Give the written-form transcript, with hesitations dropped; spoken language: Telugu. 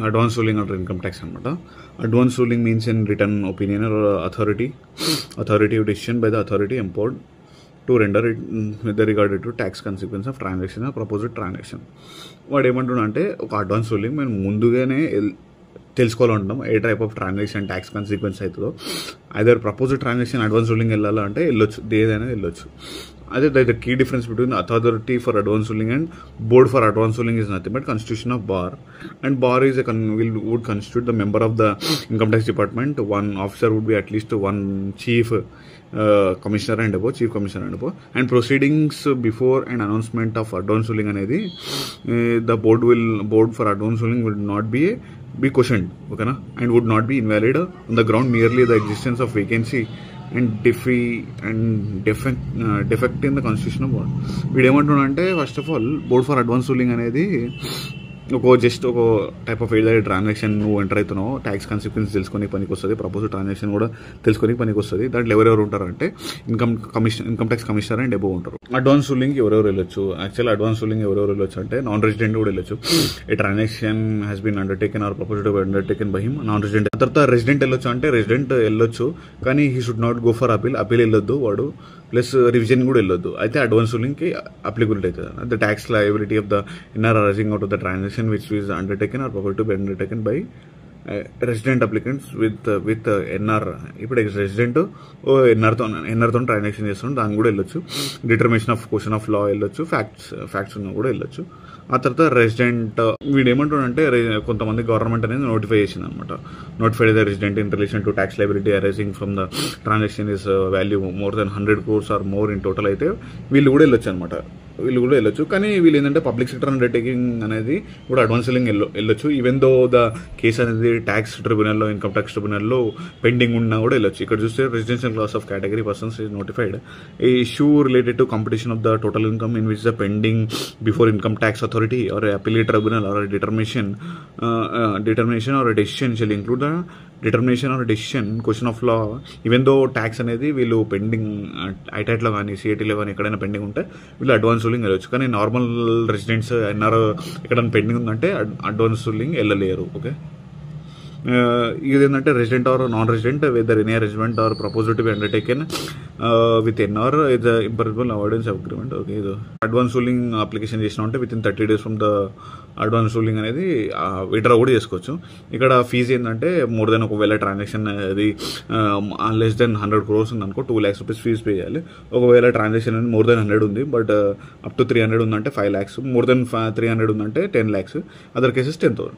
అడ్వాన్స్ రూలింగ్ అంటారు ఇన్కమ్ ట్యాక్స్ అనమాట. Advance ruling means in return opinion or authoritative decision by the authority empowered to render it with regard to tax consequence of transaction or proposed transaction. వాడు ఏమంటున్నా అంటే ఒక అడ్వాన్స్ రూలింగ్ మేము ముందుగానే తెలుసుకోవాలంటున్నాం ఏ type of transaction tax consequence అవుతుందో. Either proposed transaction advance ruling వెళ్ళాలంటే వెళ్ళొచ్చు, ఏదైనా వెళ్ళొచ్చు. అదే the key difference between authority for advance ruling and board for advance ruling is nothing but constitution of bar, and bar is would constitute the member of the income tax department. One officer would be at least one chief commissioner and above, chief commissioner and above, and proceedings before an announcement of advance ruling అనేది the board for advance ruling will not be questioned, okay na, and would not be invalid on the ground merely the existence of vacancy and defect in the constitution of board. వీడు ఏమంటున్నా అంటే first of all board for advance ruling అనేది జస్ట్ ఒక టైప్ ఆఫ్ ఏదైతే ట్రాన్సాక్షన్ నువ్వు ఎంటర్ అవుతున్నావు ట్యాక్స్ కాన్సిక్వెన్స్ తెలుసుకొని పనికి వస్తుంది, ప్రపోజ్ ట్రాన్సాక్షన్ కూడా తెలుసుకొని పనికి వస్తుంది. దాంట్లో ఎవరెవరు ఉంటారంటే income tax commissioner and above ఉంటారు. అడ్వాన్స్ రూలింగ్ ఎవరెవరు వెళ్ళొచ్చు, యాక్చువల్ అడ్వాన్స్ రూలింగ్ ఎవరెవరు వెళ్ళొచ్చు అంటే నాన్ రెసిడెంట్ కూడా వెళ్ళొచ్చు. A transaction has been undertaken or proposed undertaken by him, non resident. తర్వాత రెసిడెంట్ వెళ్ళొచ్చు అంటే రెసిడెంట్ వెళ్ళొచ్చు కానీ he should not go for appeal వెళ్ళొద్దు వాడు, ప్లస్ రివిజన్ కూడా వెళ్ళొద్దు. అయితే అడ్వాన్స్ రూలింగ్కి అప్లికబిలిటీ అవుతుంది. The tax liability of the inner arising out of the transaction which is undertaken or purported to be undertaken by resident applicants with NR. ఇప్పుడు రెసిడెంట్ ఎన్ఆర్తో ట్రాన్సాక్షన్ చేస్తున్నాం, దాన్ని కూడా వెళ్ళొచ్చు. Determination of question of law వెళ్ళొచ్చు, ఫ్యాక్ట్స్ ఉన్నా కూడా వెళ్ళొచ్చు. ఆ తర్వాత రెసిడెంట్ వీడు ఏమంటాడంటే కొంతమంది గవర్నమెంట్ అనేది నోటిఫై చేసింది అనమాట. Notified the resident in relation to tax liability arising from the transaction is value more than 100 crores or more in total. అయితే వీళ్ళు కూడా వెళ్ళొచ్చు అనమాట, కానీ వీళ్ళు ఏంటంటే పబ్లిక్ సెక్టర్ అండర్టేకింగ్ అనేది కూడా అడ్వాన్స్ రూలింగ్ వెళ్ళొచ్చు. ఈవెన్ దో ద కేసు అనేది ట్యాక్స్ ట్రిబ్యునల్లో ఇన్కమ్ ట్యాక్స్ ట్రిబ్యునల్లో పెండింగ్ ఉన్నా కూడా వెళ్ళొచ్చు. ఇక్కడ చూస్తే residential class of category persons is notified a issue related to competition of the total income in which the pending before income tax authority or appellate tribunal or determination or a decision shall include the determination or a decision question of law. Even though tax అనేది వీళ్ళు పెండింగ్ ఐటైట్లో కానీ సిఐటీలో కానీ ఎక్కడైనా పెండింగ్ ఉంటే వీళ్ళు అడ్వాన్స్ రూలింగ్ వెళ్ళొచ్చు. కానీ నార్మల్ రెసిడెంట్స్ ఎన్ఆర్ ఎక్కడైనా పెండింగ్ ఉందంటే అడ్వాన్స్ రూలింగ్ వెళ్ళలేరు. ఓకే, ఇది ఏంటంటే resident or non resident whether any arrangement or proposed to be undertaken with NR is the impermissible avoidance agreement. Okay, ఇది అడ్వాన్స్ రూలింగ్ అప్లికేషన్ చేసినా ఉంటే within 30 days from the advance ruling అనేది విత్డ్రా కూడా చేసుకోవచ్చు. ఇక్కడ ఫీజు ఏంటంటే మోర్ దెన్ ఒకవేళ ట్రాన్సాక్షన్ అది లెస్ దెన్ 100 crores ఉంది అనుకో 2 lakhs రూపీస్ ఫీజు పే చేయాలి. ఒకవేళ ట్రాన్సాక్షన్ అనేది మోర్ దెన్ 100 ఉంది బట్ అప్ టు 300 ఉందంటే 5 lakhs, మోర్ దెన్ 300 ఉందంటే 10 lakhs, అదర్ కేసెస్ 10,000.